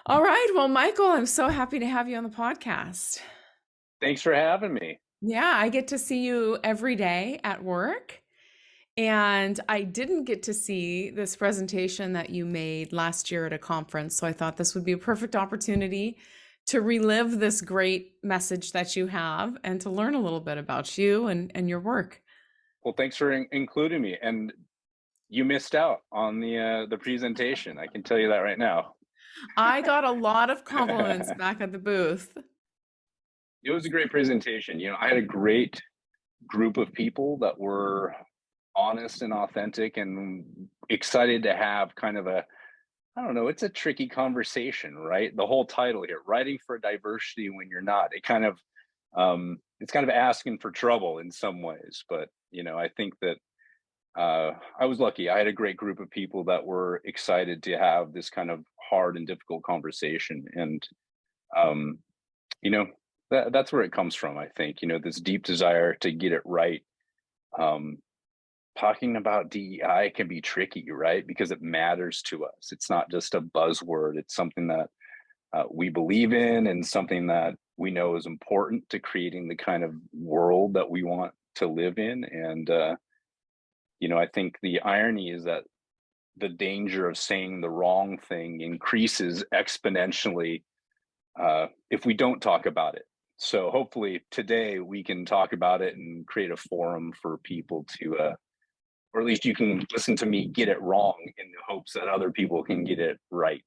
All right. Well, Michael, I'm so happy to have you on the podcast. Thanks for having me. Yeah, I get to see you every day at work. And I didn't get to see this presentation that you made last year at a conference. So I thought this would be a perfect opportunity to relive this great message that you have and to learn a little bit about you and your work. Well, thanks for including me. And you missed out on the presentation. I can tell you that right now. I got a lot of compliments back at the booth. It was a great presentation. I had a great group of people that were honest and authentic and excited to have kind of I don't know, it's a tricky conversation, right? The whole title here, writing for diversity when you're not. It's kind of asking for trouble in some ways, but I think that I was lucky. I had a great group of people that were excited to have this kind of hard and difficult conversation, and um, you know that's where it comes from. I think this deep desire to get it right. Um, Talking about DEI can be tricky, right? Because it matters to us. It's not just a buzzword. It's something that we believe in, and something that we know is important to creating the kind of world that we want to live in. And I think the irony is that the danger of saying the wrong thing increases exponentially if we don't talk about it. So hopefully today we can talk about it and create a forum for people to, or at least you can listen to me get it wrong in the hopes that other people can get it right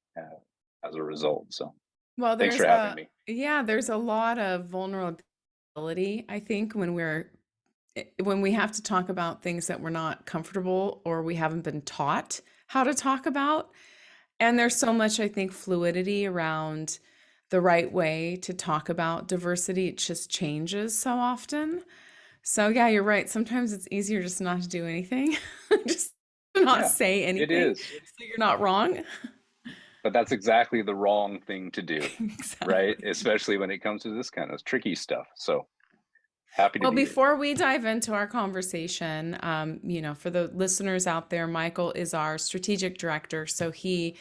as a result. So Well, thanks for having me. yeah, there's a lot of vulnerability, I think, when we have to talk about things that we're not comfortable or we haven't been taught how to talk about. And there's so much, I think, fluidity around the right way to talk about diversity. It just changes so often. So, yeah, you're right. Sometimes it's easier just not to do anything, just not Yeah, say it anything is. so you're not wrong. But that's exactly the wrong thing to do, right? Exactly. Especially when it comes to this kind of tricky stuff. So happy to Well, be here. before we dive into our conversation, for the listeners out there, Michael is our strategic director. So he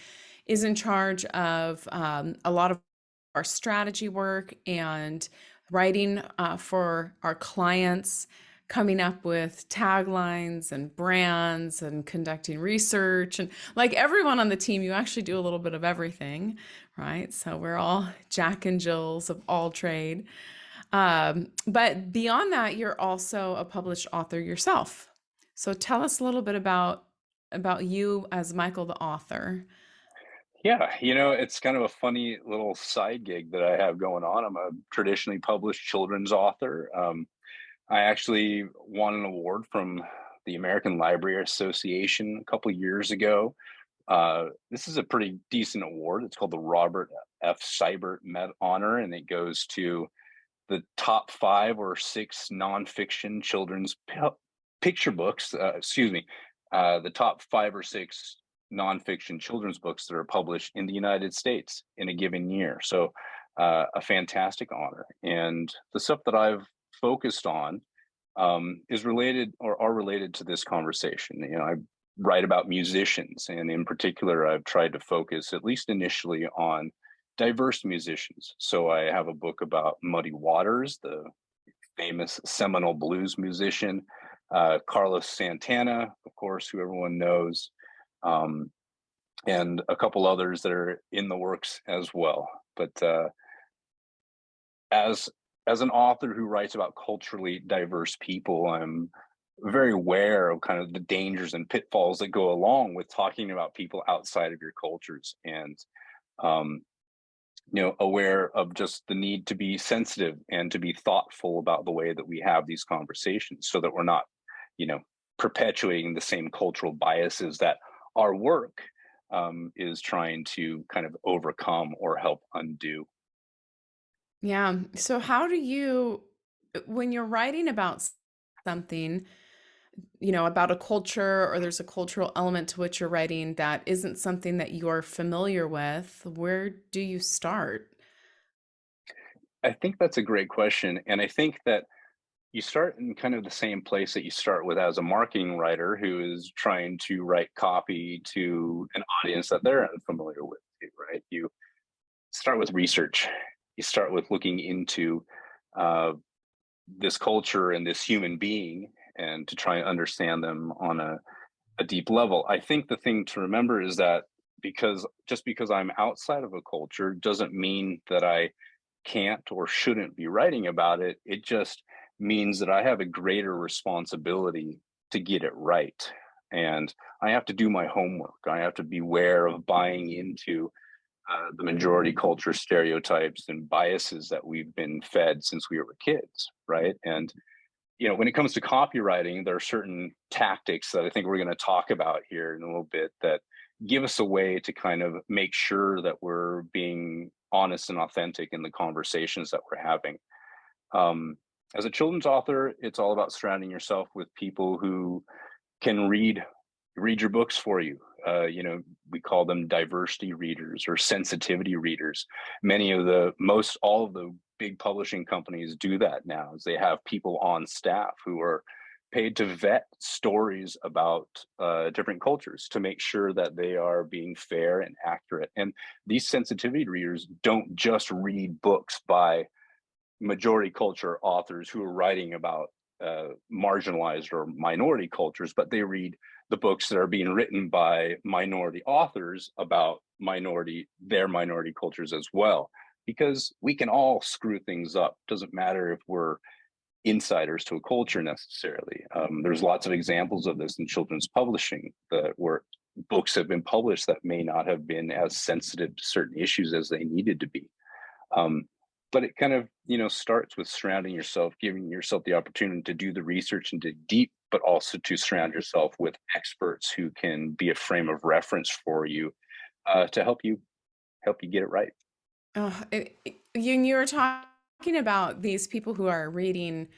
is in charge of a lot of our strategy work and writing for our clients, coming up with taglines and brands and conducting research. And like everyone on the team, you actually do a little bit of everything, right? So we're all Jack and Jills of all trade. But beyond that, you're also a published author yourself. So tell us a little bit about you as Michael the author. Yeah, it's kind of a funny little side gig that I have going on. I'm a traditionally published children's author. I actually won an award from the American Library Association a couple years ago. This is a pretty decent award. It's called the Robert F. Seibert Med Honor, and it goes to the top 5 or 6 nonfiction children's picture books. Excuse me, the top 5 or 6 nonfiction children's books that are published in the United States in a given year. So, a fantastic honor. And the stuff that I've focused on is related or are related to this conversation. I write about musicians, and in particular, I've tried to focus, at least initially, on diverse musicians. So I have a book about Muddy Waters, the famous seminal blues musician, Carlos Santana, of course, who everyone knows, um, and a couple others that are in the works as well. But as as an author who writes about culturally diverse people, I'm very aware of kind of the dangers and pitfalls that go along with talking about people outside of your cultures, and um, aware of just the need to be sensitive and to be thoughtful about the way that we have these conversations, so that we're not, you know, perpetuating the same cultural biases that our work is trying to kind of overcome or help undo. Yeah. So how do you, when you're writing about something, about a culture or there's a cultural element to what you're writing that isn't something that you're familiar with, where do you start? I think that's a great question. And I think that you start in kind of the same place that you start with as a marketing writer who is trying to write copy to an audience that they're unfamiliar with, right? start with research. You start with looking into uh, this culture and this human being, and to try and understand them on a deep level. I think the thing to remember is that because I'm outside of a culture doesn't mean that I can't or shouldn't be writing about it. It just means that I have a greater responsibility to get it right. And I have to do my homework. I have to beware of buying into the majority culture stereotypes and biases that we've been fed since we were kids, right? And when it comes to copywriting, there are certain tactics that I think we're going to talk about here in a little bit that give us a way to kind of make sure that we're being honest and authentic in the conversations that we're having. Um, as a children's author, it's all about surrounding yourself with people who can read your books for you. We call them diversity readers or sensitivity readers. Many of the most all of the big publishing companies do that now, is they have people on staff who are paid to vet stories about different cultures to make sure that they are being fair and accurate. And these sensitivity readers don't just read books by majority culture authors who are writing about marginalized or minority cultures, but they read the books that are being written by minority authors about their minority cultures as well. Because we can all screw things up. Doesn't matter if we're insiders to a culture necessarily. There's lots of examples of this in children's publishing where books have been published that may not have been as sensitive to certain issues as they needed to be. Um, but it kind of starts with surrounding yourself, giving yourself the opportunity to do the research and dig deep, but also to surround yourself with experts who can be a frame of reference for you to help you get it right. You were talking about these people who are reading,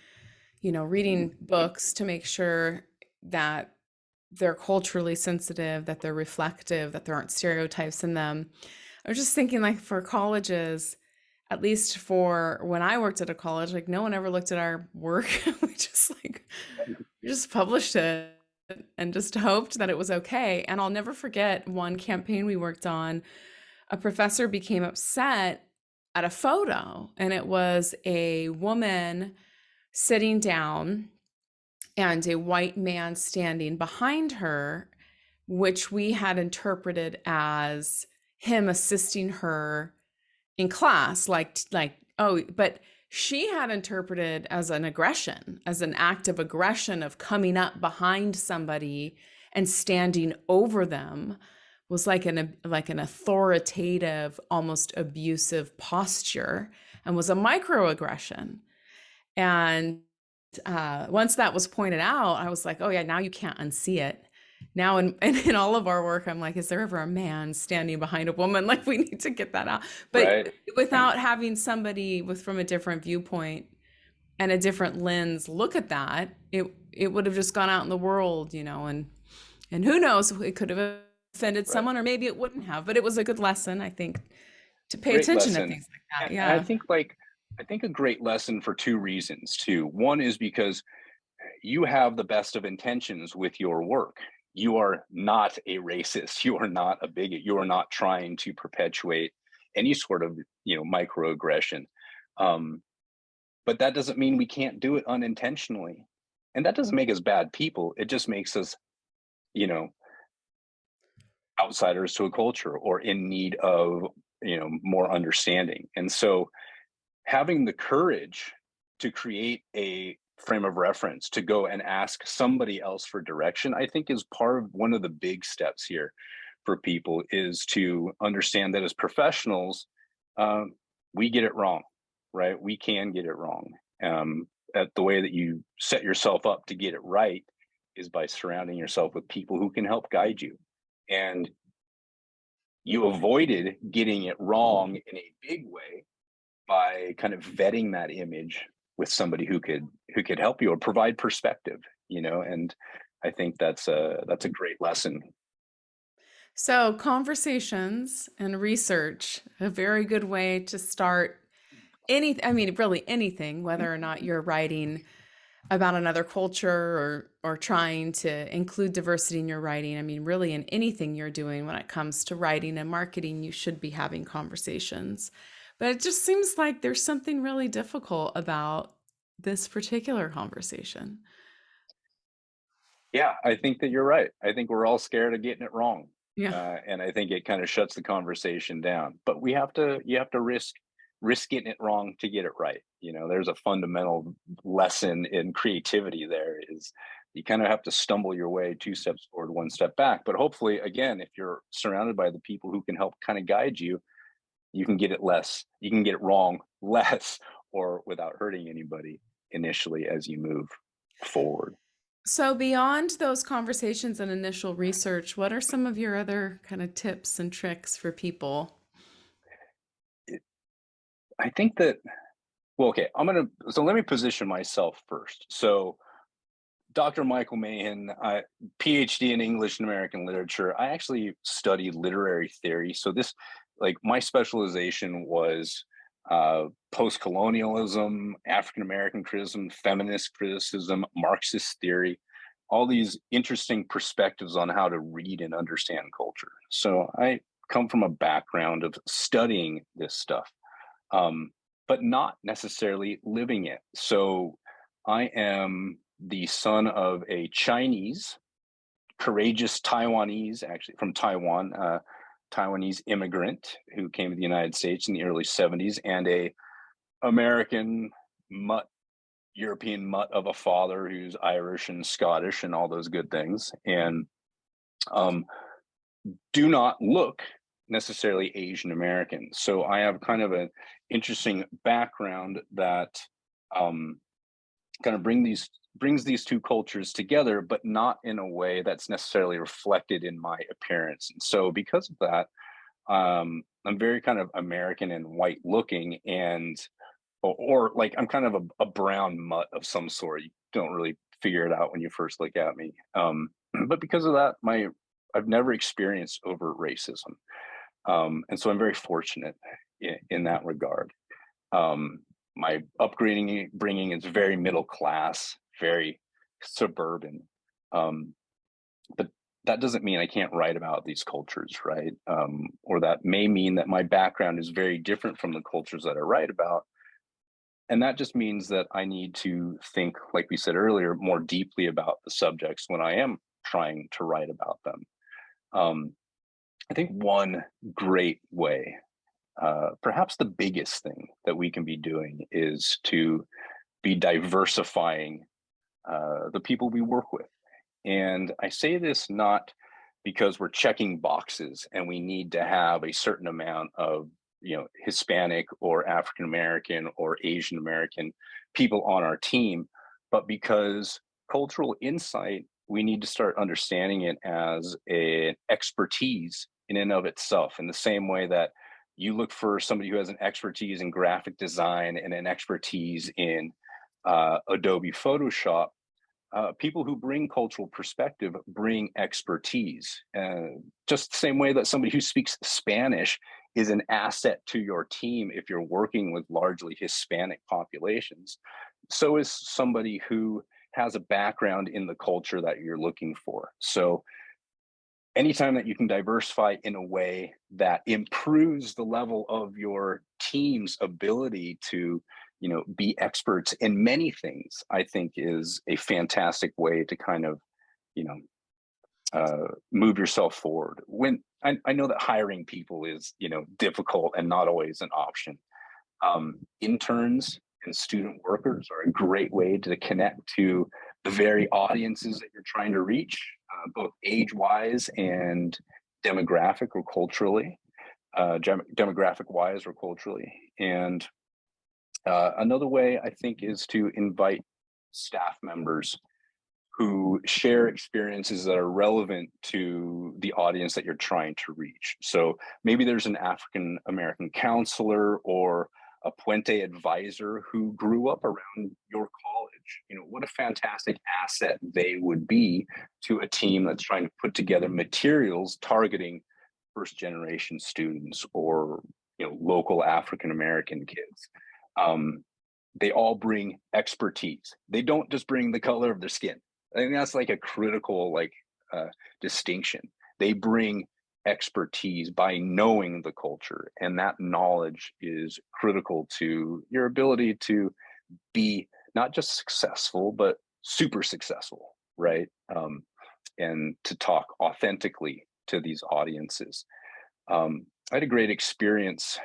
reading books to make sure that they're culturally sensitive, that they're reflective, that there aren't stereotypes in them. I was just thinking, like, for colleges, at least for when I worked at a college, like, no one ever looked at our work. We just published it and just hoped that it was okay. And I'll never forget one campaign we worked on. A professor became upset at a photo, and it was a woman sitting down and a white man standing behind her, which we had interpreted as him assisting her in class, oh, but she had interpreted as an aggression, as an act of aggression, of coming up behind somebody and standing over them, was like an authoritative, almost abusive posture, and was a microaggression. And once that was pointed out, I was like, oh yeah, now you can't unsee it. Now in all of our work, I'm like, is there ever a man standing behind a woman? Like, we need to get that out. But Right. without having somebody from a different viewpoint and a different lens look at that, it would have just gone out in the world, and who knows, it could have offended Right. someone, or maybe it wouldn't have. But it was a good lesson, I think, to pay Great attention to lesson. things like that. And I Yeah. think a great lesson for two reasons too. One is because you have the best of intentions with your work. You are not a racist. You are not a bigot. You are not trying to perpetuate any sort of microaggression. Um, but that doesn't mean we can't do it unintentionally, and that doesn't make us bad people. It just makes us, you know, outsiders to a culture or in need of more understanding. And so having the courage to create a frame of reference, to go and ask somebody else for direction, I think is part of one of the big steps here for people, is to understand that as professionals, um, we get it wrong, right? We can get it wrong. That the way that you set yourself up to get it right is by surrounding yourself with people who can help guide you. And you avoided getting it wrong in a big way by kind of vetting that image with somebody who could help you or provide perspective, and I think that's a great lesson. So, conversations and research, a very good way to start I mean, really anything, whether or not you're writing about another culture or trying to include diversity in your writing. I mean, really in anything you're doing when it comes to writing and marketing, you should be having conversations. But it just seems like there's something really difficult about this particular conversation. Yeah, I think that you're right. I think we're all scared of getting it wrong. Yeah. And I think it kind of shuts the conversation down. But you have to risk getting it wrong to get it right. There's a fundamental lesson in creativity there is you kind of have to stumble your way 2 steps forward, 1 step back. But hopefully, again, if you're surrounded by the people who can help kind of guide you, you can get it wrong less or without hurting anybody initially as you move forward. So, beyond those conversations and initial research, what are some of your other kind of tips and tricks for people? I think that well, okay, so let me position myself first. So, Dr. Michael Mahin, PhD in English and American literature. I actually studied literary theory. So like, my specialization was post-colonialism, African American criticism, feminist criticism, Marxist theory, all these interesting perspectives on how to read and understand culture. So I come from a background of studying this stuff, um, but not necessarily living it. So I am the son of a Chinese, courageous Taiwanese, actually from Taiwan, Taiwanese immigrant who came to the United States in the early 70s, and a American mutt, European mutt of a father who's Irish and Scottish and all those good things. And um, do not look necessarily Asian American. So I have kind of an interesting background that um, kind of brings these two cultures together, but not in a way that's necessarily reflected in my appearance. And so because of that, I'm very kind of American and white looking, and or like I'm kind of a brown mutt of some sort. You don't really figure it out when you first look at me. But because of that, my I've never experienced overt racism, and so I'm very fortunate in that regard. My upbringing bringing is very middle class, very suburban, um, but that doesn't mean I can't write about these cultures, right? Or that may mean that my background is very different from the cultures that I write about, and that just means that I need to think, like we said earlier, more deeply about the subjects when I am trying to write about them. Um, I think one great way, perhaps the biggest thing that we can be doing, is to be diversifying the people we work with. And I say this not because we're checking boxes and we need to have a certain amount of Hispanic or African American or Asian American people on our team, but because cultural insight, we need to start understanding it as an expertise in and of itself, in the same way that you look for somebody who has an expertise in graphic design and an expertise in Adobe Photoshop. People who bring cultural perspective bring expertise. Just the same way that somebody who speaks Spanish is an asset to your team if you're working with largely Hispanic populations, so is somebody who has a background in the culture that you're looking for. So anytime that you can diversify in a way that improves the level of your team's ability to be experts in many things, I think is a fantastic way to kind of you know move yourself forward. When I know that hiring people is difficult and not always an option. Interns and student workers are a great way to connect to the very audiences that you're trying to reach, both age wise and demographic or culturally, demographic wise or culturally. And another way I think is to invite staff members who share experiences that are relevant to the audience that you're trying to reach. So maybe there's an African American counselor or a Puente advisor who grew up around your college. What a fantastic asset they would be to a team that's trying to put together materials targeting first generation students or local African American kids. Um, they all bring expertise. They don't just bring the color of their skin. I think that's like a critical distinction. They bring expertise by knowing the culture, and that knowledge is critical to your ability to be not just successful but super successful, right? And to talk authentically to these audiences. I had a great experience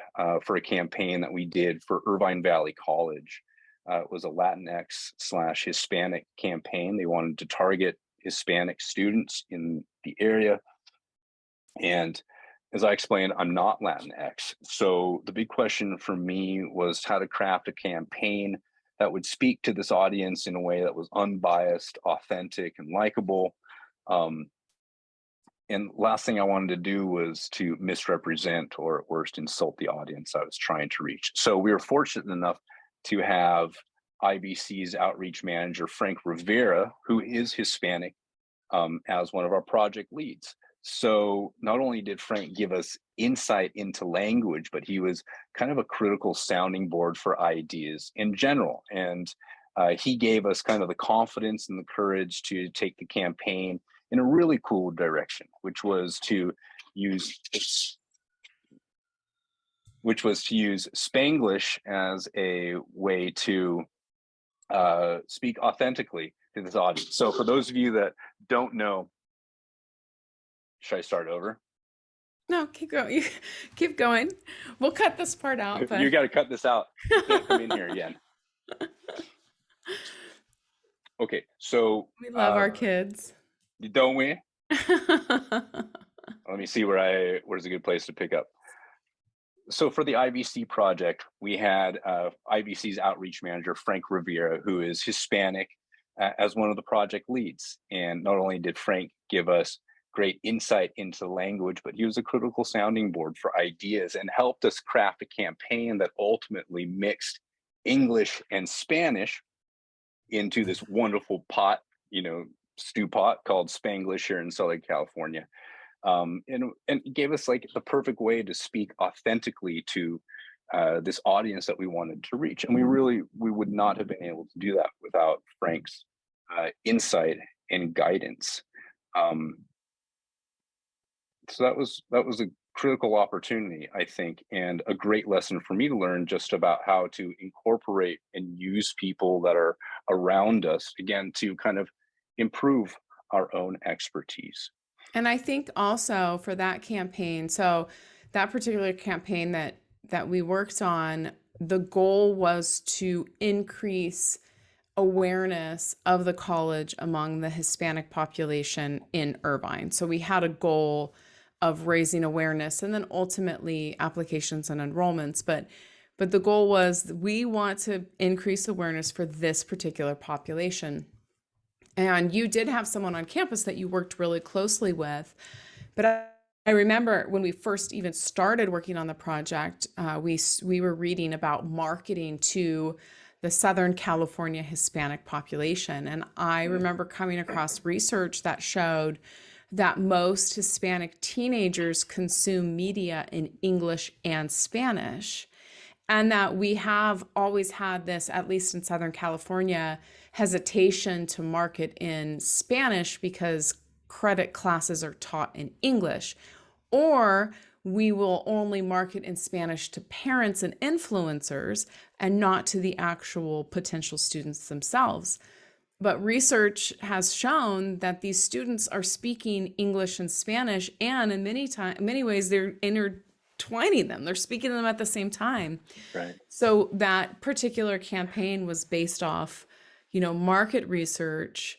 for a campaign that we did for Irvine Valley College. It was a Latinx/Hispanic campaign. They wanted to target Hispanic students in the area. And as I explained, I'm not Latinx. So the big question for me was how to craft a campaign that would speak to this audience in a way that was unbiased, authentic, and likable. And last thing I wanted to do was to misrepresent or at worst insult the audience I was trying to reach. So we were fortunate enough to have IBC's outreach manager, Frank Rivera, who is Hispanic, as one of our project leads. So not only did Frank give us insight into language, but he was kind of a critical sounding board for ideas in general. And he gave us kind of the confidence and the courage to take the campaign in a really cool direction, which was to use Spanglish as a way to speak authentically to this audience. So for those of you that don't know, should I start over? No, keep going. You keep going. We'll cut this part out, but You got to cut this out. You can't come in here again. Okay, so we love our kids. don't we? Let me see where's a good place to pick up. So for the IBC project, we had IBC's outreach manager, Frank Rivera, who is Hispanic, as one of the project leads. And not only did Frank give us great insight into the language, but he was a critical sounding board for ideas and helped us craft a campaign that ultimately mixed English and Spanish into this wonderful pot, stew pot called Spanglish here in Southern California. And gave us like the perfect way to speak authentically to this audience that we wanted to reach. And we would not have been able to do that without Frank's insight and guidance. So that was a critical opportunity, I think, and a great lesson for me to learn just about how to incorporate and use people that are around us, again, to kind of improve our own expertise. And I think also for that campaign, so that particular campaign that we worked on, the goal was to increase awareness of the college among the Hispanic population in Irvine. So we had a goal of raising awareness and then ultimately applications and enrollments. But the goal was we want to increase awareness for this particular population. And you did have someone on campus that you worked really closely with. But I remember when we first even started working on the project, we were reading about marketing to the Southern California Hispanic population. And I remember coming across research that showed that most Hispanic teenagers consume media in English and Spanish. And that we have always had this, at least in Southern California, hesitation to market in Spanish because credit classes are taught in English. Or we will only market in Spanish to parents and influencers and not to the actual potential students themselves. But research has shown that these students are speaking English and Spanish, and in many ways they're intertwining them. They're speaking them at the same time. Right. So that particular campaign was based off, market research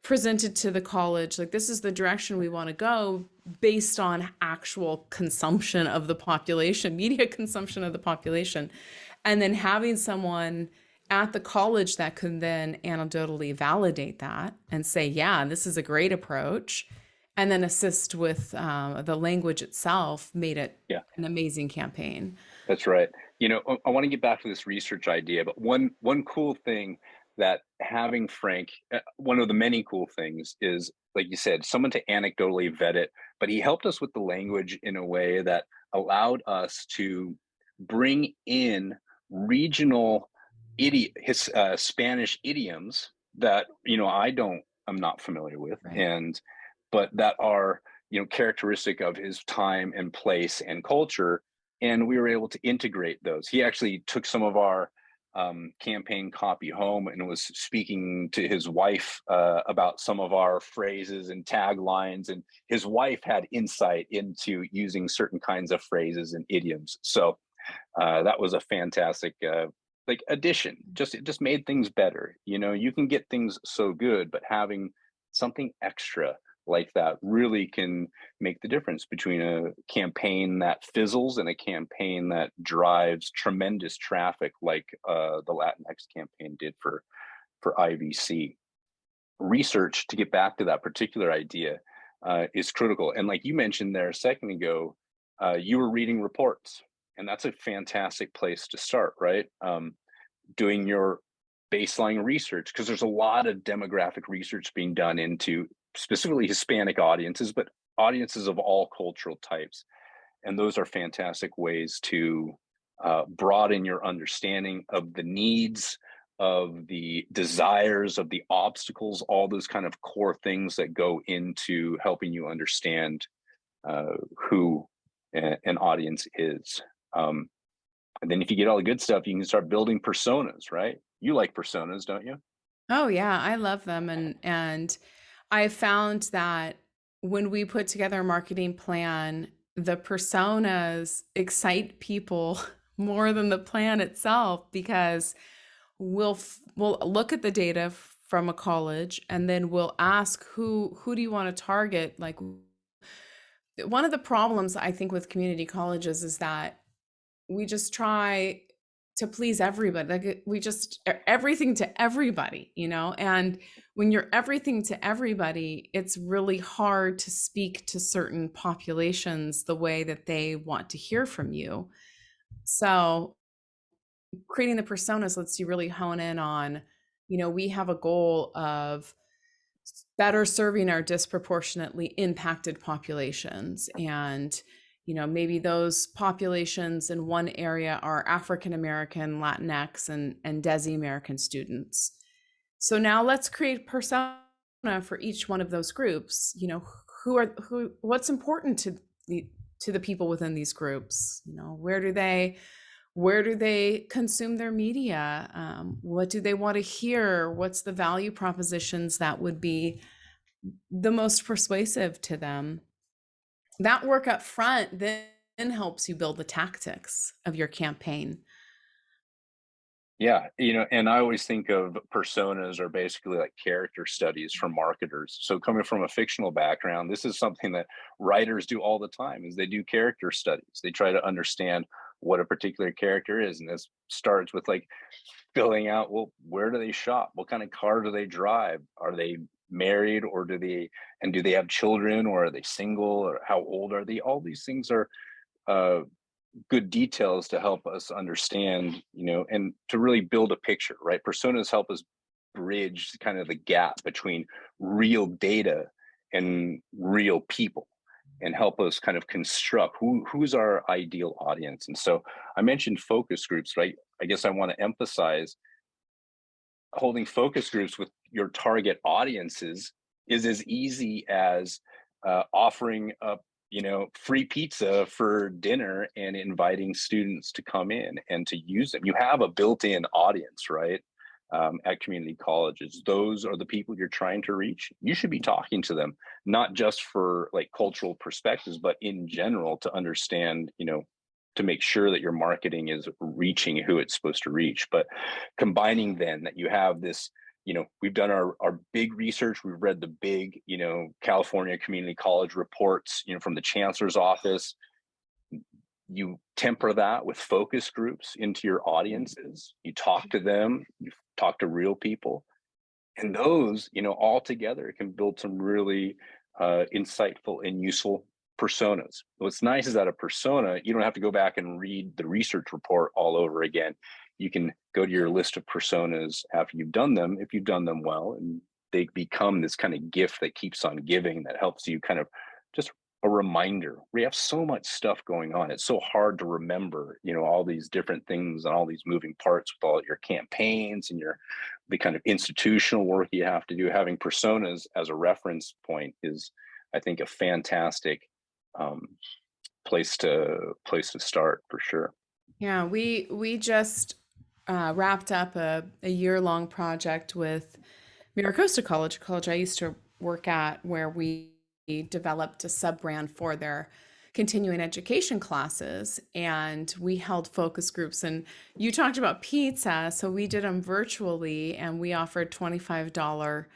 presented to the college, like this is the direction we want to go based on actual consumption of the population, media consumption of the population, and then having someone at the college that could then anecdotally validate that and say, yeah, this is a great approach, and then assist with the language itself made it an amazing campaign. That's right. I want to get back to this research idea, but one cool thing that having Frank, one of the many cool things is, like you said, someone to anecdotally vet it, but he helped us with the language in a way that allowed us to bring in regional Spanish idioms that I'm not familiar with, Right. and but that are characteristic of his time and place and culture, and we were able to integrate those. He actually took some of our campaign copy home and was speaking to his wife about some of our phrases and taglines, and his wife had insight into using certain kinds of phrases and idioms. So that was a fantastic like addition. Just it just made things better. You can get things so good, but having something extra like that really can make the difference between a campaign that fizzles and a campaign that drives tremendous traffic, like the Latinx campaign did for IVC. Research, to get back to that particular idea, is critical. And like you mentioned there a second ago, you were reading reports, and that's a fantastic place to start, right? Doing your baseline research, because there's a lot of demographic research being done into specifically Hispanic audiences, but audiences of all cultural types. And those are fantastic ways to broaden your understanding of the needs, of the desires, of the obstacles, all those kind of core things that go into helping you understand who an audience is. And then if you get all the good stuff, you can start building personas, right? You like personas, don't you? Oh yeah, I love them, and I found that when we put together a marketing plan, the personas excite people more than the plan itself because we'll look at the data from a college and then we'll ask who do you want to target? Like, one of the problems I think with community colleges is that we just try to please everybody. Like, we just everything to everybody, And when you're everything to everybody, it's really hard to speak to certain populations the way that they want to hear from you. So creating the personas lets you really hone in on, we have a goal of better serving our disproportionately impacted populations. And, maybe those populations in one area are African American, Latinx, and Desi American students. So now let's create persona for each one of those groups. What's important to the people within these groups? Where do they consume their media? What do they want to hear? What's the value propositions that would be the most persuasive to them? That work up front then helps you build the tactics of your campaign. Yeah, and I always think of personas are basically like character studies for marketers. So coming from a fictional background, this is something that writers do all the time is they do character studies. They try to understand what a particular character is. And this starts with like filling out, well, where do they shop? What kind of car do they drive? Are they married, or do they have children, or are they single, or how old are they? All these things are uh, good details to help us understand, and to really build a picture, right? Personas help us bridge kind of the gap between real data and real people, and help us kind of construct who's our ideal audience. And so I mentioned focus groups, right? I guess I want to emphasize holding focus groups with your target audiences is as easy as offering up free pizza for dinner and inviting students to come in and to use them. You have a built-in audience, right? At community colleges, those are the people you're trying to reach. You should be talking to them, not just for like cultural perspectives, but in general to understand, to make sure that your marketing is reaching who it's supposed to reach. But combining then that you have this, we've done our big research, we've read the big, California community college reports, from the chancellor's office. You temper that with focus groups into your audiences. You talk to them, you talk to real people, and those, all together can build some really insightful and useful personas. What's nice is that a persona, you don't have to go back and read the research report all over again. You can go to your list of personas after you've done them, if you've done them well, and they become this kind of gift that keeps on giving, that helps you kind of just a reminder. We have so much stuff going on. It's so hard to remember, all these different things and all these moving parts with all your campaigns and the kind of institutional work you have to do. Having personas as a reference point is, I think, a fantastic um, place to start for sure. Yeah, we just wrapped up a year-long project with Miracosta College, a college I used to work at, where we developed a sub-brand for their continuing education classes. And we held focus groups. And you talked about pizza, so we did them virtually, and we offered $25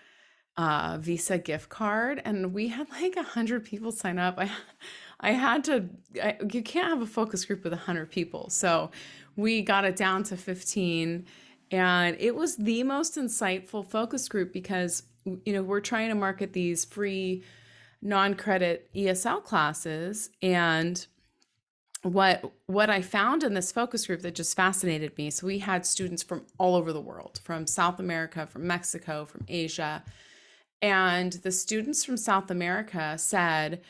Visa gift card, and we had like 100 people sign up. I had to. You can't have a focus group with 100 people, so we got it down to 15, and it was the most insightful focus group because we're trying to market these free non-credit ESL classes, and what I found in this focus group that just fascinated me. So we had students from all over the world, from South America, from Mexico, from Asia. And the students from South America said,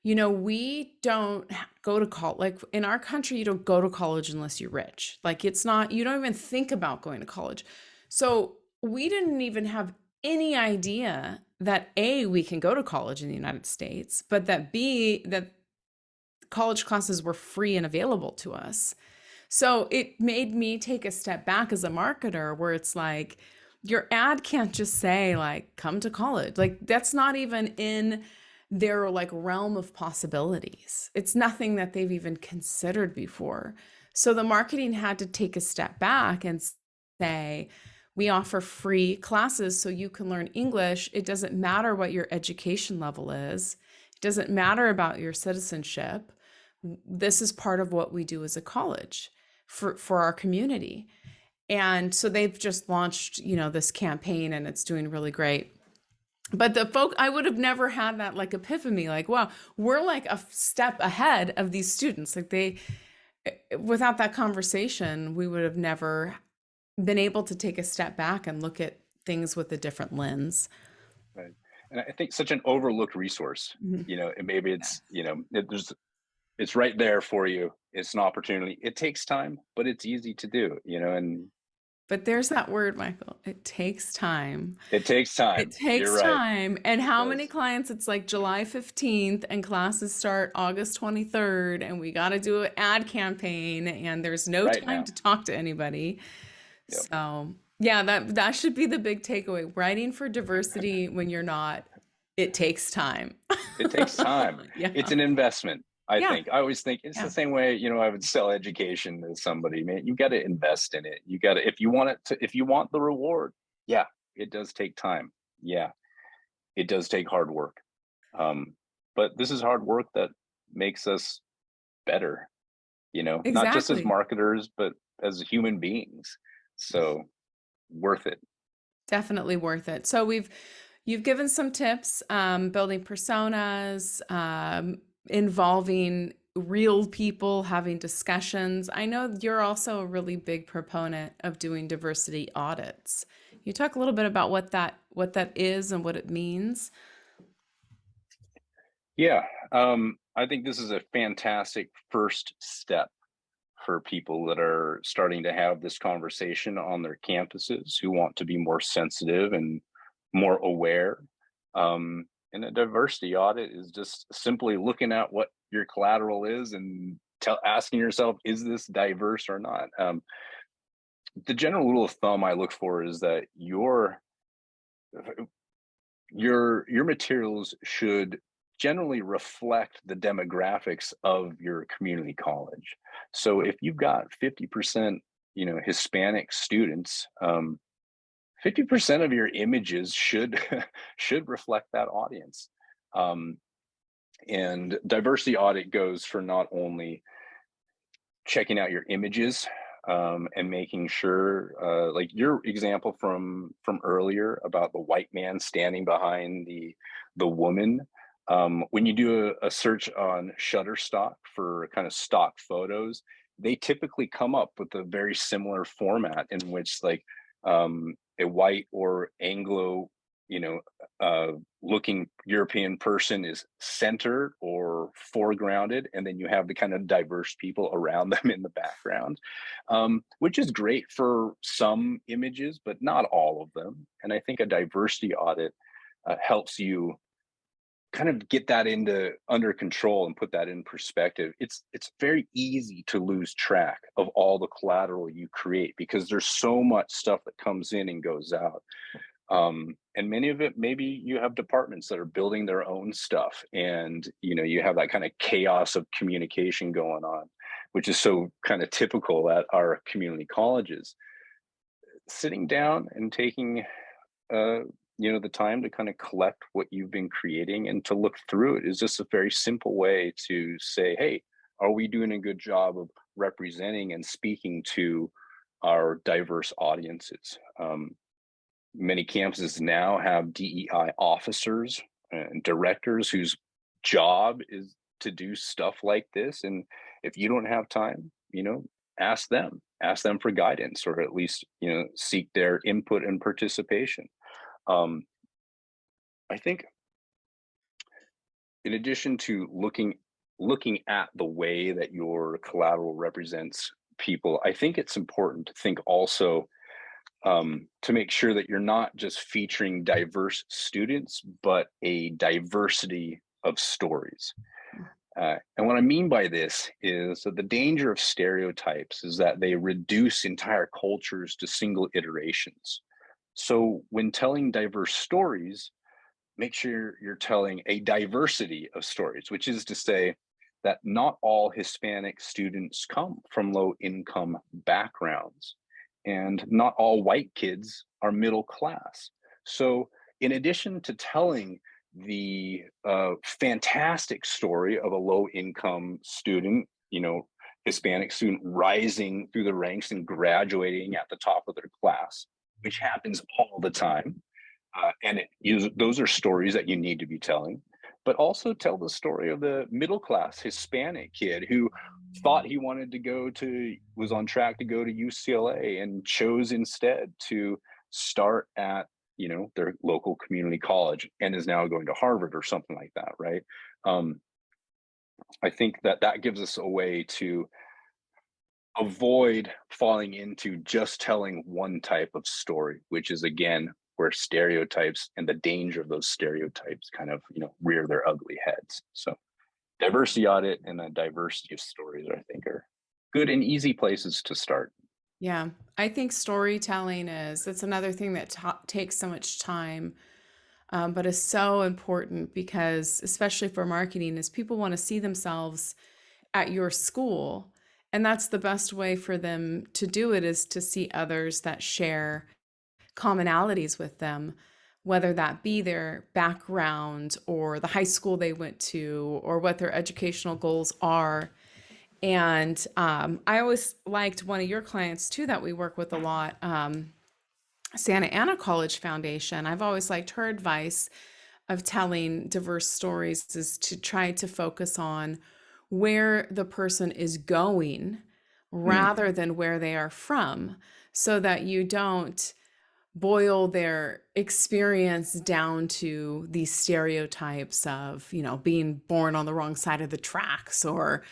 we don't go to college. Like in our country, you don't go to college unless you're rich. Like it's not, you don't even think about going to college. So we didn't even have any idea that A, we can go to college in the United States, but that B, that college classes were free and available to us. So it made me take a step back as a marketer, where it's like, your ad can't just say like, come to college. Like that's not even in their like realm of possibilities. It's nothing that they've even considered before. So the marketing had to take a step back and say, we offer free classes so you can learn English. It doesn't matter what your education level is. It doesn't matter about your citizenship. This is part of what we do as a college for our community. And so they've just launched, this campaign, and it's doing really great. But I would have never had that like epiphany, like, wow, we're like a step ahead of these students. Like without that conversation, we would have never been able to take a step back and look at things with a different lens. Right. And I think such an overlooked resource, Mhm. and maybe it's right there for you. It's an opportunity. It takes time, but it's easy to do, and But there's that word, Michael. It takes time. it takes It time. You're takes right. time. And It how many does. clients, it's like July 15th and classes start August 23rd, and we got to do an ad campaign, and there's no Right time now. to talk to anybody. Yep. So, yeah, that should be the big takeaway. Writing for diversity when you're not, it takes time. It takes time. Yeah. It's an investment. I Yeah. think. I always think it's the Yeah. same way, I would sell education to somebody, man. You got to invest in it. You got to, if you want the reward, yeah, it does take time. Yeah, it does take hard work. Um, but this is hard work that makes us better, not just as Exactly. marketers, but as human beings. So worth it. Definitely worth it. So you've given some tips, building personas, involving real people, having discussions. I know you're also a really big proponent of doing diversity audits. You talk a little bit about what that is and what it means. Yeah. I think this is a fantastic first step for people that are starting to have this conversation on their campuses, who want to be more sensitive and more aware. And a diversity audit is just simply looking at what your collateral is and asking yourself, is this diverse or not? The general rule of thumb I look for is that your materials should generally reflect the demographics of your community college. So if you've got 50%, Hispanic students, 50% of your images should should reflect that audience. Um, and diversity audit goes for not only checking out your images, and making sure, like your example from earlier about the white man standing behind the woman. When you do a search on Shutterstock for kind of stock photos, they typically come up with a very similar format in which, like, a white or Anglo you know, looking European person is centered or foregrounded, and then you have the kind of diverse people around them in the background, which is great for some images, but not all of them. And I think a diversity audit helps you kind of get that into under control and put that in perspective. It's very easy to lose track of all the collateral you create because there's so much stuff that comes in and goes out, and many of it, maybe you have departments that are building their own stuff, and you have that kind of chaos of communication going on, which is so kind of typical at our community colleges. Sitting down and taking uh, the time to kind of collect what you've been creating and to look through it is just a very simple way to say, hey, are we doing a good job of representing and speaking to our diverse audiences? Many campuses now have DEI officers and directors whose job is to do stuff like this. And if you don't have time, ask them for guidance, or at least, seek their input and participation. Um, I think in addition to looking at the way that your collateral represents people, I think it's important to think also, to make sure that you're not just featuring diverse students, but a diversity of stories. And what I mean by this is that the danger of stereotypes is that they reduce entire cultures to single iterations. So when telling diverse stories, make sure you're telling a diversity of stories, which is to say that not all Hispanic students come from low income backgrounds, and not all white kids are middle class. So, in addition to telling the fantastic story of a low income student, Hispanic student rising through the ranks and graduating at the top of their class, which happens all the time, those are stories that you need to be telling, but also tell the story of the middle class Hispanic kid who thought he wanted to was on track to go to UCLA and chose instead to start at, their local community college and is now going to Harvard or something like that, right? Um, I think that that gives us a way to avoid falling into just telling one type of story, which is again where stereotypes and the danger of those stereotypes kind of rear their ugly heads. So diversity audit and a diversity of stories, I think, are good and easy places to start. Yeah, I think storytelling that's another thing that takes so much time, but is so important because, especially for marketing, is people want to see themselves at your school. And that's the best way for them to do it, is to see others that share commonalities with them, whether that be their background or the high school they went to or what their educational goals are. And I always liked one of your clients too that we work with a lot, Santa Ana College Foundation. I've always liked her advice of telling diverse stories is to try to focus on where the person is going Mm, rather than where they are from, so that you don't boil their experience down to these stereotypes of, being born on the wrong side of the tracks, or,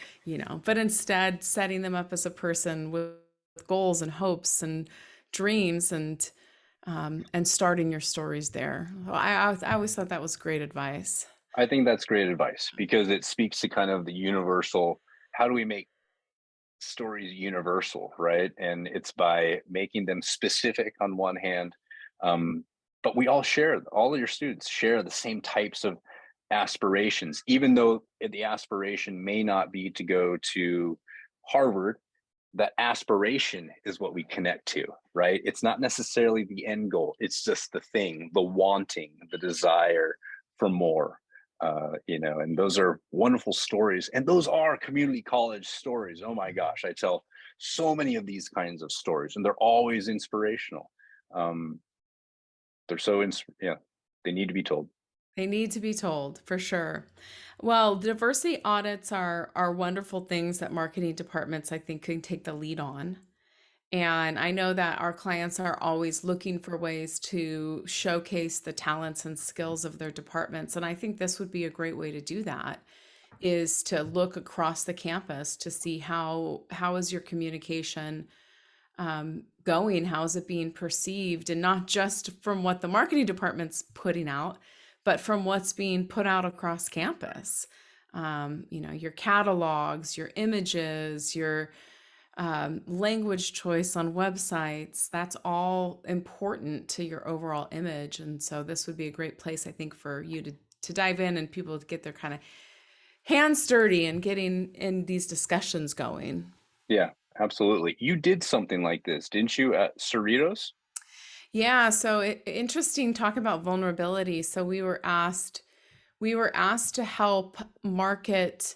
but instead setting them up as a person with goals and hopes and dreams, and starting your stories there. I always thought that was great advice. I think that's great advice because it speaks to kind of the universal. How do we make stories universal, right? And it's by making them specific on one hand, but we all of your students share the same types of aspirations, even though the aspiration may not be to go to Harvard. That aspiration is what we connect to, right? It's not necessarily the end goal. It's just the thing, the wanting, the desire for more. And those are wonderful stories. And those are community college stories. Oh my gosh, I tell so many of these kinds of stories, and they're always inspirational. Um, they're yeah, they need to be told. They need to be told for sure. Well, diversity audits are wonderful things that marketing departments, I think, can take the lead on. And I know that our clients are always looking for ways to showcase the talents and skills of their departments. And I think this would be a great way to do that, is to look across the campus to see how is your communication going, how is it being perceived, and not just from what the marketing department's putting out, but from what's being put out across campus. Your catalogs, your images, your language choice on websites, that's all important to your overall image. And so this would be a great place, I think, for you to dive in and people to get their kind of hands dirty and getting in these discussions going. Yeah, absolutely. You did something like this, didn't you, at Cerritos? Yeah, so interesting talk about vulnerability. So we were asked to help market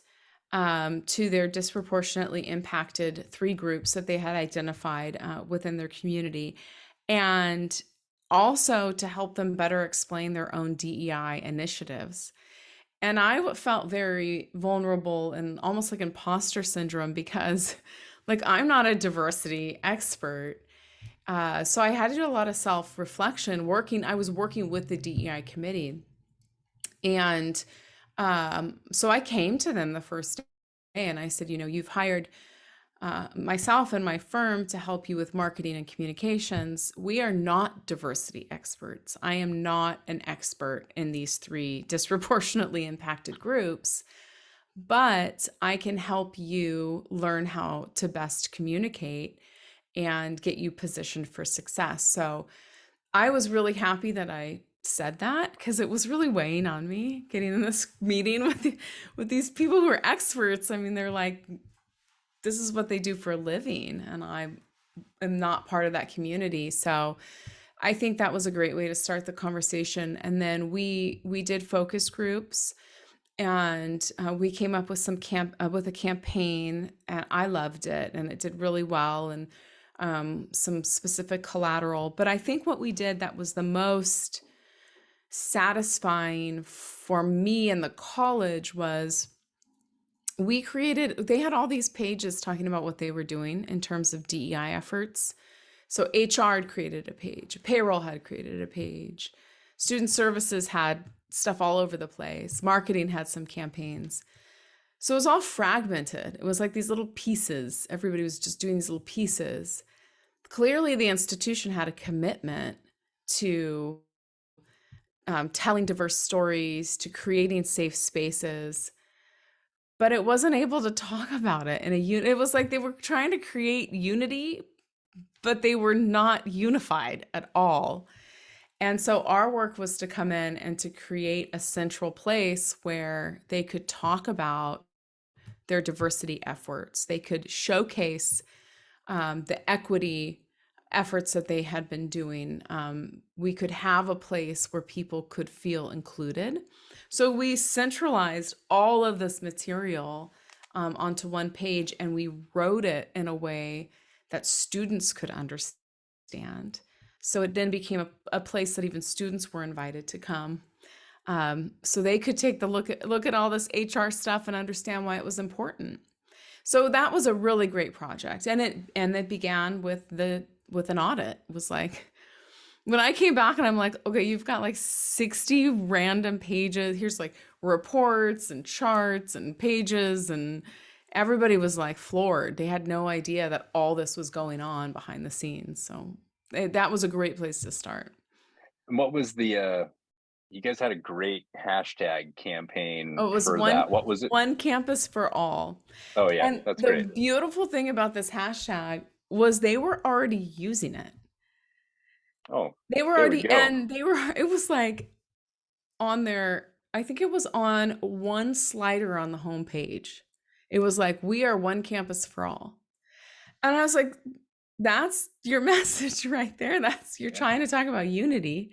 to their disproportionately impacted three groups that they had identified within their community, and also to help them better explain their own DEI initiatives. And I felt very vulnerable and almost like imposter syndrome because, like, I'm not a diversity expert. So I had to do a lot of self reflection. I was working with the DEI committee, and so I came to them the first day and I said, you've hired myself and my firm to help you with marketing and communications. We are not diversity experts. I am not an expert in these three disproportionately impacted groups, but I can help you learn how to best communicate and get you positioned for success. So I was really happy that I said that because it was really weighing on me getting in this meeting with these people who are experts. I mean, they're like, this is what they do for a living, and I am not part of that community. So I think that was a great way to start the conversation. And then we did focus groups, and we came up with with a campaign, and I loved it, and it did really well, and some specific collateral. But I think what we did that was the most satisfying for me in the college was they had all these pages talking about what they were doing in terms of DEI efforts. So HR had created a page, payroll had created a page, student services had stuff all over the place, marketing had some campaigns. So it was all fragmented. It was like these little pieces. Everybody was just doing these little pieces. Clearly, the institution had a commitment to telling diverse stories, to creating safe spaces, but it wasn't able to talk about it in a unit. It was like they were trying to create unity, but they were not unified at all. And so our work was to come in and to create a central place where they could talk about their diversity efforts. They could showcase the equity efforts that they had been doing. We could have a place where people could feel included. So we centralized all of this material onto one page, and we wrote it in a way that students could understand. So it then became a place that even students were invited to come. So they could take the look at all this HR stuff and understand why it was important. So that was a really great project, and it began with an audit. It was like when I came back and I'm like, okay, you've got like 60 random pages. Here's like reports and charts and pages, and everybody was like floored. They had no idea that all this was going on behind the scenes. So that was a great place to start. And what was you guys had a great hashtag campaign Oh, it was for that. What was it? one campus for all. Oh yeah, And that's the great. beautiful thing about this hashtag was they were already using it. Oh, They were there we already, go. and it was like on their, I think it was on one slider on the homepage. It was like, we are one campus for all. And I was like, that's your message right there. You're Yeah. trying to talk about unity.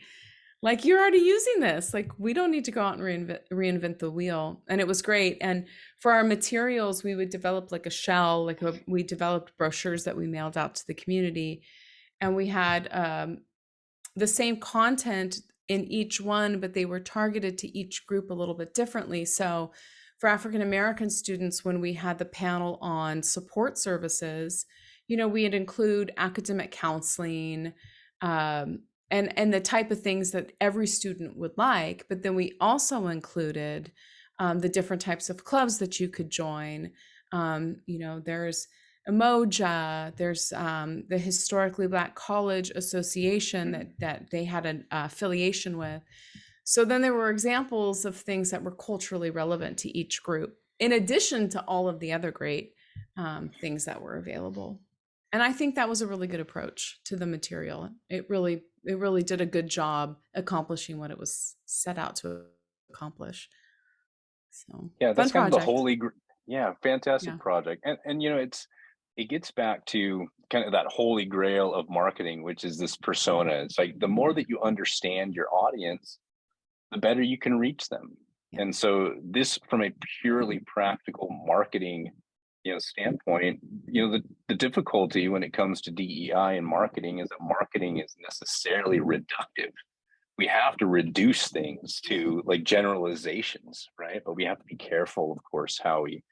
Like, you're already using this. Like, we don't need to go out and reinvent the wheel. And it was great. And for our materials, we would develop like a shell, we developed brochures that we mailed out to the community. And we had the same content in each one, but they were targeted to each group a little bit differently. So for African American students, when we had the panel on support services, we'd include academic counseling, and the type of things that every student would like. But then we also included the different types of clubs that you could join. There's Emoja, there's the Historically Black College Association that they had an affiliation with. So then there were examples of things that were culturally relevant to each group, in addition to all of the other great things that were available. And I think that was a really good approach to the material. It really did a good job accomplishing what it was set out to accomplish. So Yeah, fun that's kind of the project. holy yeah, fantastic Yeah. project. And it gets back to kind of that holy grail of marketing, which is this persona. It's like the more that you understand your audience, the better you can reach them. Yeah. And so this, from a purely practical marketing, standpoint, the difficulty when it comes to DEI and marketing is that marketing is necessarily reductive. We have to reduce things to like generalizations, right? But we have to be careful, of course, how we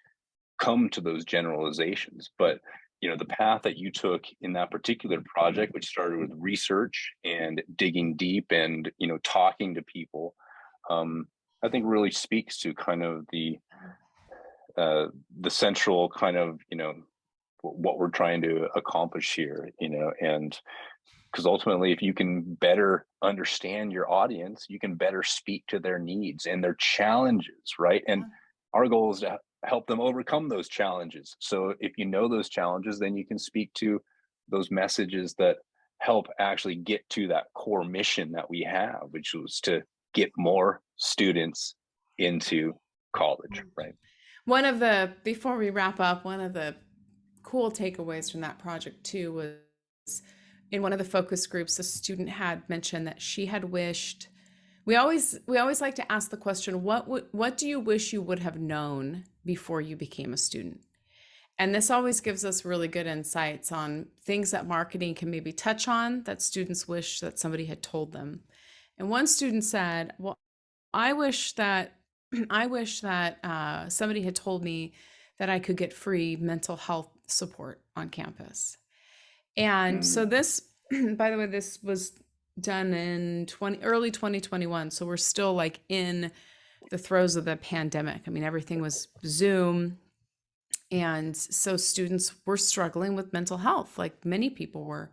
come to those generalizations. But the path that you took in that particular project, which started with research and digging deep and talking to people, I think really speaks to kind of the central kind of what we're trying to accomplish here, and because ultimately, if you can better understand your audience, you can better speak to their needs and their challenges, right? And our goal is to help them overcome those challenges. So if you know those challenges, then you can speak to those messages that help actually get to that core mission that we have, which was to get more students into college, right? Before we wrap up, one of the cool takeaways from that project too was in one of the focus groups, a student had mentioned that she had wished. We always like to ask the question, what do you wish you would have known before you became a student? And this always gives us really good insights on things that marketing can maybe touch on that students wish that somebody had told them. And one student said, "Well, I wish that somebody had told me that I could get free mental health support on campus." And so Mm. this, by the way, this was done in early 2021. So we're still like in the throes of the pandemic. I mean, everything was Zoom. And so students were struggling with mental health, like many people were.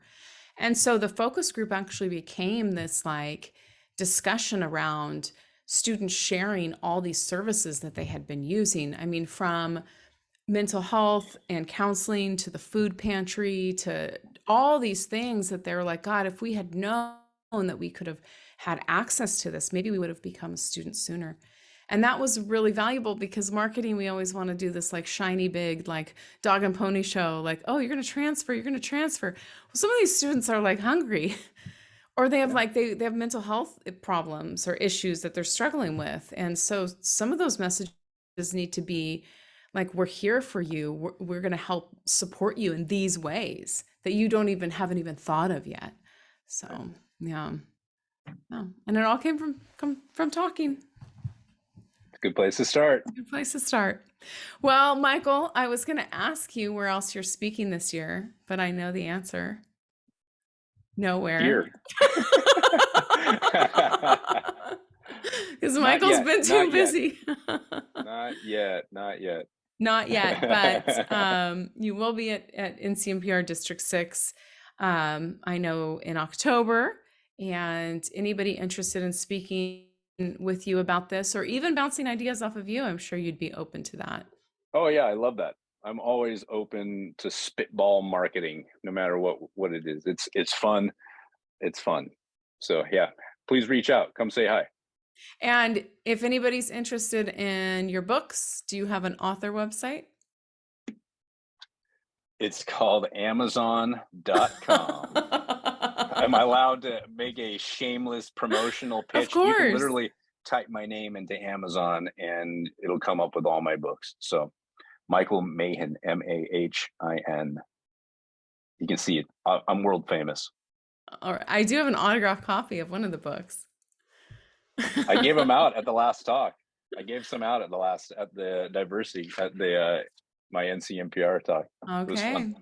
And so the focus group actually became this like discussion around students sharing all these services that they had been using. I mean, from mental health and counseling to the food pantry to all these things that they're like, God, if we had known that we could have had access to this, maybe we would have become a student sooner. And that was really valuable because marketing, we always want to do this like shiny, big, like dog and pony show, like, oh, you're going to transfer, you're going to transfer. Well, some of these students are like hungry or they have Yeah. like they have mental health problems or issues that they're struggling with. And so some of those messages need to be like, we're here for you. We're going to help support you in these ways that you haven't even thought of yet. Right. So yeah. No. And it all came from talking. It's a good place to start. Good place to start. Well, Michael, I was going to ask you where else you're speaking this year, but I know the answer. Nowhere. Here. Because Not Michael's yet. been too Not yet. busy. Not yet. Not yet. Not yet, but you will be at NCMPR District 6, I know, in October. And anybody interested in speaking with you about this or even bouncing ideas off of you, I'm sure you'd be open to that. Oh yeah, I love that. I'm always open to spitball marketing, no matter what it is. It's fun. It's fun. So yeah, please reach out. Come say hi. And if anybody's interested in your books, do you have an author website? It's called Amazon.com. Am I allowed to make a shameless promotional Of pitch? You can course. literally type my name into Amazon and it'll come up with all my books. So Michael Mahin, Mahin. You can see it. I'm world famous. Or I do have an autographed copy of one of the books. I gave them out at the last talk. I gave some out at the diversity at the my NCMPR talk. It was Okay. fun.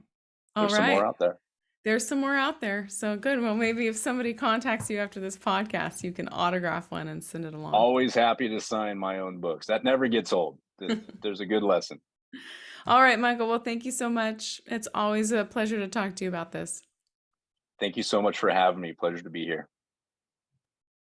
All There's some more right. out there. There's some more out there. So good. Well, maybe if somebody contacts you after this podcast, you can autograph one and send it along. Always happy to sign my own books. That never gets old. There's a good lesson. All right, Michael. Well, thank you so much. It's always a pleasure to talk to you about this. Thank you so much for having me. Pleasure to be here.